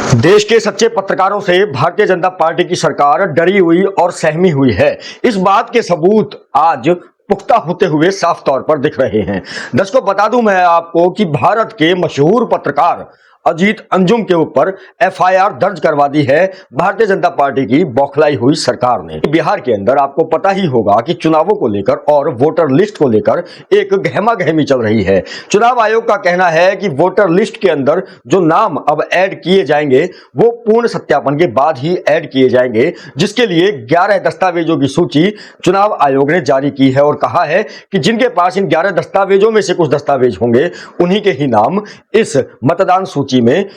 देश के सच्चे पत्रकारों से भारतीय जनता पार्टी की सरकार डरी हुई और सहमी हुई है। इस बात के सबूत आज पुख्ता होते हुए साफ तौर पर दिख रहे हैं। दर्शकों, बता दूं मैं आपको कि भारत के मशहूर पत्रकार अजीत अंजुम के ऊपर एफआईआर दर्ज करवा दी है भारतीय जनता पार्टी की बौखलाई हुई सरकार ने। बिहार के अंदर आपको पता ही होगा कि चुनावों को लेकर और वोटर लिस्ट को लेकर एक गहमागहमी चल रही है। चुनाव आयोग का कहना है कि वोटर लिस्ट के अंदर जो नाम अब ऐड किए जाएंगे वो पूर्ण सत्यापन के बाद ही ऐड किए जाएंगे, जिसके लिए 11 दस्तावेजों की सूची चुनाव आयोग ने जारी की है और कहा है कि जिनके पास इन 11 दस्तावेजों में से कुछ दस्तावेज होंगे उन्हीं के ही नाम इस मतदान सूची में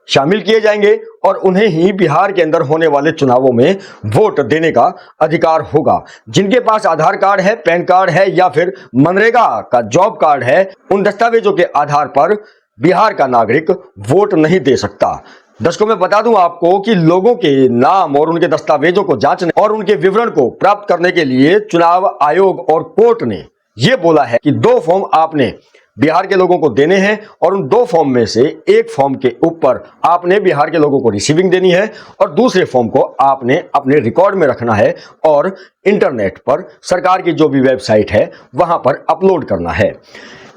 शामिल किए जाएंगे और उन्हें ही बिहार के अंदर होने वाले चुनावों में वोट देने का अधिकार होगा। जिनके पास आधार कार्ड है, पैन कार्ड है या फिर मनरेगा का जॉब कार्ड है, उन दस्तावेजों के आधार पर बिहार का नागरिक वोट नहीं दे सकता। दर्शकों, मैं बता दूं आपको कि लोगों के नाम और उनके दस्तावेजों को जांचने और उनके विवरण को प्राप्त करने के लिए चुनाव आयोग और कोर्ट ने यह बोला है कि 2 फॉर्म आपने बिहार के लोगों को देने हैं और उन 2 फॉर्म में से एक फॉर्म के ऊपर आपने बिहार के लोगों को रिसीविंग देनी है और दूसरे फॉर्म को आपने अपने रिकॉर्ड में रखना है और इंटरनेट पर सरकार की जो भी वेबसाइट है वहां पर अपलोड करना है।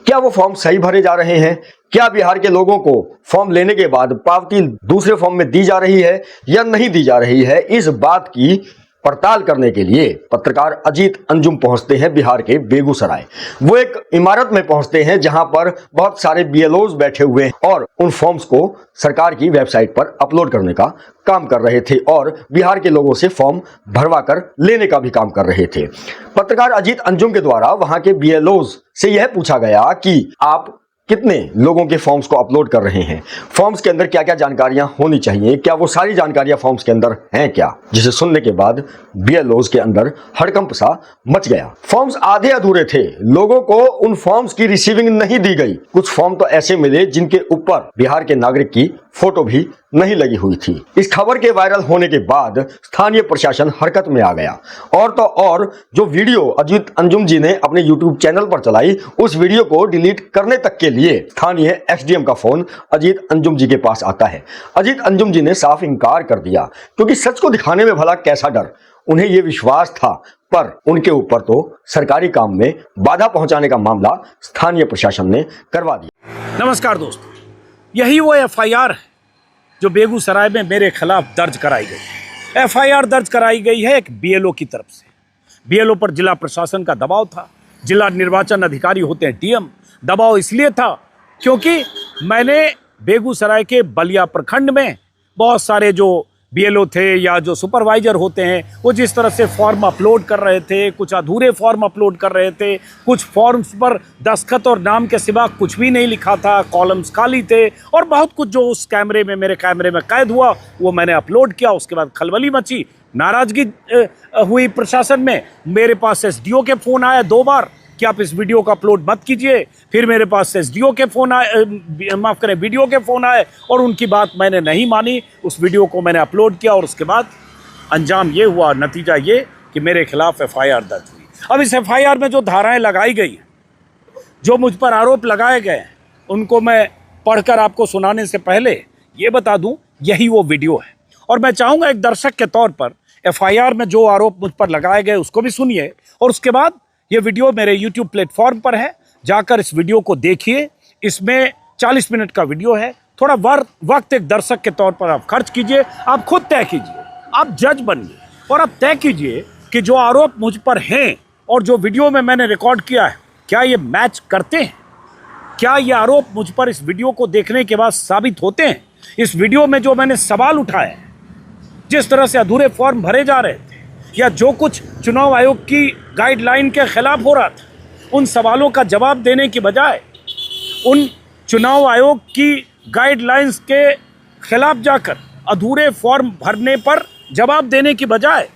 क्या वो फॉर्म सही भरे जा रहे हैं? क्या बिहार के लोगों को फॉर्म लेने के बाद पावती दूसरे फॉर्म में दी जा रही है या नहीं दी जा रही है? इस बात की पड़ताल करने के लिए पत्रकार अजीत अंजुम पहुंचते हैं बिहार के बेगूसराय। वो एक इमारत में पहुंचते हैं जहां पर बहुत सारे बीएलओज बैठे हुए हैं और उन फॉर्म्स को सरकार की वेबसाइट पर अपलोड करने का काम कर रहे थे और बिहार के लोगों से फॉर्म भरवा कर लेने का भी काम कर रहे थे। पत्रकार अजीत अंजुम के द्वारा वहां के बीएलओज से यह पूछा गया कि आप कितने लोगों के फॉर्म्स को अपलोड कर रहे हैं, फॉर्म्स के अंदर क्या क्या जानकारियां होनी चाहिए, क्या वो सारी जानकारियां फॉर्म्स के अंदर हैं क्या? जिसे सुनने के बाद बीएलओज के अंदर हड़कंप सा मच गया। फॉर्म्स आधे अधूरे थे, लोगों को उन फॉर्म्स की रिसीविंग नहीं दी गई। कुछ फॉर्म तो ऐसे मिले जिनके ऊपर बिहार के नागरिक की फोटो भी नहीं लगी हुई थी। इस खबर के वायरल होने के बाद स्थानीय प्रशासन हरकत में आ गया और तो और जो वीडियो अजीत अंजुम जी ने अपने यूट्यूब चैनल पर चलाई, उस वीडियो को डिलीट करने तक के लिए स्थानीय एसडीएम का फोन अजीत अंजुम जी के पास आता है। अजीत अंजुम जी ने साफ इंकार कर दिया क्योंकि सच को दिखाने में भला कैसा डर। उन्हें यह विश्वास था, पर उनके ऊपर तो सरकारी काम में बाधा पहुंचाने का मामला स्थानीय प्रशासन ने करवा दिया। नमस्कार दोस्तों, यही वो एफआईआर है जो बेगूसराय में मेरे खिलाफ दर्ज कराई गई। एफआईआर दर्ज कराई गई है एक बीएलओ की तरफ से। बीएलओ पर जिला प्रशासन का दबाव था। जिला निर्वाचन अधिकारी होते हैं डीएम। दबाव इसलिए था क्योंकि मैंने बेगूसराय के बलिया प्रखंड में बहुत सारे जो बीएलओ थे या जो सुपरवाइजर होते हैं वो जिस तरह से फॉर्म अपलोड कर रहे थे, कुछ अधूरे फॉर्म अपलोड कर रहे थे, कुछ फॉर्म्स पर दस्तखत और नाम के सिवा कुछ भी नहीं लिखा था, कॉलम्स खाली थे और बहुत कुछ जो उस कैमरे में मेरे कैमरे में कैद हुआ वो मैंने अपलोड किया। उसके बाद खलबली मची, नाराजगी हुई प्रशासन में। मेरे पास एसडीओ के फ़ोन आया 2 बार कि आप इस वीडियो को अपलोड मत कीजिए। फिर मेरे पास एसडीओ के फ़ोन आए, माफ़ करें, वीडियो के फ़ोन आए और उनकी बात मैंने नहीं मानी। उस वीडियो को मैंने अपलोड किया और उसके बाद अंजाम ये हुआ, नतीजा ये कि मेरे खिलाफ एफआईआर दर्ज हुई। अब इस एफआईआर में जो धाराएं लगाई गई हैं, जो मुझ पर आरोप लगाए गए हैं, उनको मैं पढ़कर आपको सुनाने से पहले ये बता दूं, यही वो वीडियो है। और मैं चाहूँगा एक दर्शक के तौर पर एफआईआर में जो आरोप मुझ पर लगाए गए उसको भी सुनिए और उसके बाद ये वीडियो मेरे YouTube प्लेटफॉर्म पर है, जाकर इस वीडियो को देखिए। इसमें 40 मिनट का वीडियो है। थोड़ा वक्त एक दर्शक के तौर पर आप खर्च कीजिए, आप खुद तय कीजिए, आप जज बनिए और आप तय कीजिए कि जो आरोप मुझ पर हैं और जो वीडियो में मैंने रिकॉर्ड किया है, क्या ये मैच करते हैं? क्या ये आरोप मुझ पर इस वीडियो को देखने के बाद साबित होते हैं? इस वीडियो में जो मैंने सवाल उठाए, जिस तरह से अधूरे फॉर्म भरे जा रहे थे या जो कुछ चुनाव आयोग की गाइडलाइन के खिलाफ हो रहा था, उन सवालों का जवाब देने की बजाय, उन चुनाव आयोग की गाइडलाइंस के खिलाफ जाकर अधूरे फॉर्म भरने पर जवाब देने की बजाय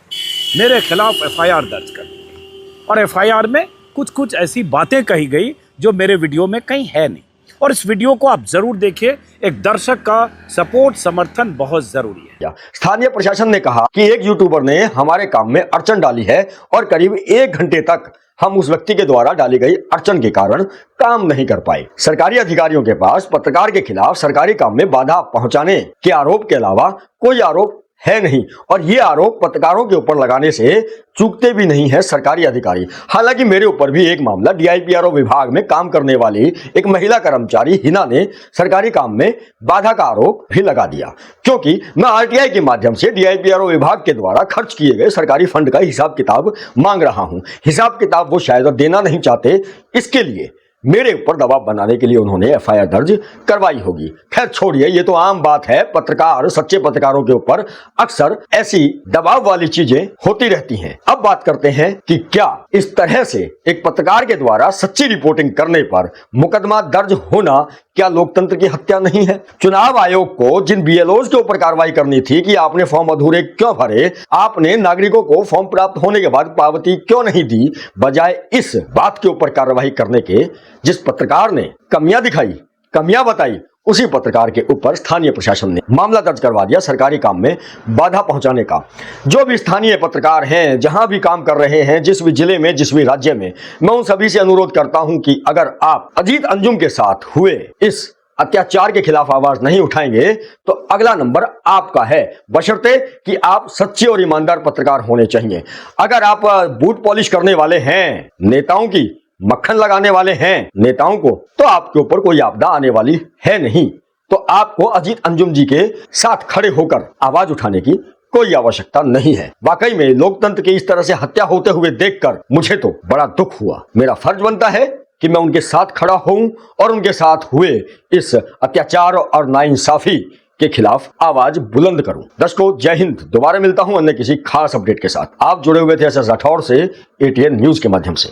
मेरे खिलाफ एफआईआर दर्ज कर दी। और एफआईआर में कुछ ऐसी बातें कही गई जो मेरे वीडियो में कहीं है नहीं। और इस वीडियो को आप जरूर देखिए। एक दर्शक का सपोर्ट, समर्थन बहुत जरूरी है। स्थानीय प्रशासन ने कहा कि एक यूट्यूबर ने हमारे काम में अड़चन डाली है और करीब 1 घंटे तक हम उस व्यक्ति के द्वारा डाली गई अड़चन के कारण काम नहीं कर पाए। सरकारी अधिकारियों के पास पत्रकार के खिलाफ सरकारी काम में बाधा पहुंचाने के आरोप के अलावा कोई आरोप है नहीं, और ये आरोप पत्रकारों के ऊपर लगाने से चूकते भी नहीं है सरकारी अधिकारी। हालांकि मेरे ऊपर भी एक मामला डीआईपीआरओ विभाग में काम करने वाली एक महिला कर्मचारी हिना ने सरकारी काम में बाधा का आरोप भी लगा दिया, क्योंकि मैं आरटीआई के माध्यम से डीआईपीआरओ विभाग के द्वारा खर्च किए गए सरकारी फंड का हिसाब किताब मांग रहा हूं। हिसाब किताब वो शायद देना नहीं चाहते, इसके लिए मेरे ऊपर दबाव बनाने के लिए उन्होंने एफआईआर दर्ज करवाई होगी। खैर छोड़िए, ये तो आम बात है। पत्रकार, सच्चे पत्रकारों के ऊपर अक्सर ऐसी दबाव वाली चीजें होती रहती हैं। अब बात करते हैं कि क्या इस तरह से एक पत्रकार के द्वारा सच्ची रिपोर्टिंग करने पर मुकदमा दर्ज होना क्या लोकतंत्र की हत्या नहीं है? चुनाव आयोग को जिन बीएलओज के ऊपर कार्रवाई करनी थी कि आपने फॉर्म अधूरे क्यों भरे, आपने नागरिकों को फॉर्म प्राप्त होने के बाद पावती क्यों नहीं दी, बजाय इस बात के ऊपर कार्रवाई करने के जिस पत्रकार ने कमियां दिखाई, कमियां बताई, उसी पत्रकार के ऊपर स्थानीय प्रशासन ने मामला दर्ज करवा दिया सरकारी काम में बाधा पहुंचाने का। जो भी स्थानीय पत्रकार हैं, जहां भी काम कर रहे हैं, जिस भी जिले में, जिस भी राज्य में, मैं उन सभी से अनुरोध करता हूं कि अगर आप अजीत अंजुम के साथ हुए इस अत्याचार के खिलाफ आवाज नहीं उठाएंगे तो अगला नंबर आपका है, बशर्ते कि आप सच्चे और ईमानदार पत्रकार होने चाहिए। अगर आप बूथ पॉलिश करने वाले हैं, नेताओं की मक्खन लगाने वाले हैं नेताओं को, तो आपके ऊपर कोई आपदा आने वाली है नहीं। तो आपको अजीत अंजुम जी के साथ खड़े होकर आवाज उठाने की कोई आवश्यकता नहीं है। वाकई में लोकतंत्र की इस तरह से हत्या होते हुए देखकर मुझे तो बड़ा दुख हुआ। मेरा फर्ज बनता है कि मैं उनके साथ खड़ा हूं और उनके साथ हुए इस अत्याचार और नाइंसाफी के खिलाफ आवाज बुलंद करूं। दर्शकों, जय हिंद। दोबारा मिलता हूं अन्य किसी खास अपडेट के साथ। आप जुड़े हुए थे एसएस राठौर से एटीएन न्यूज के माध्यम से।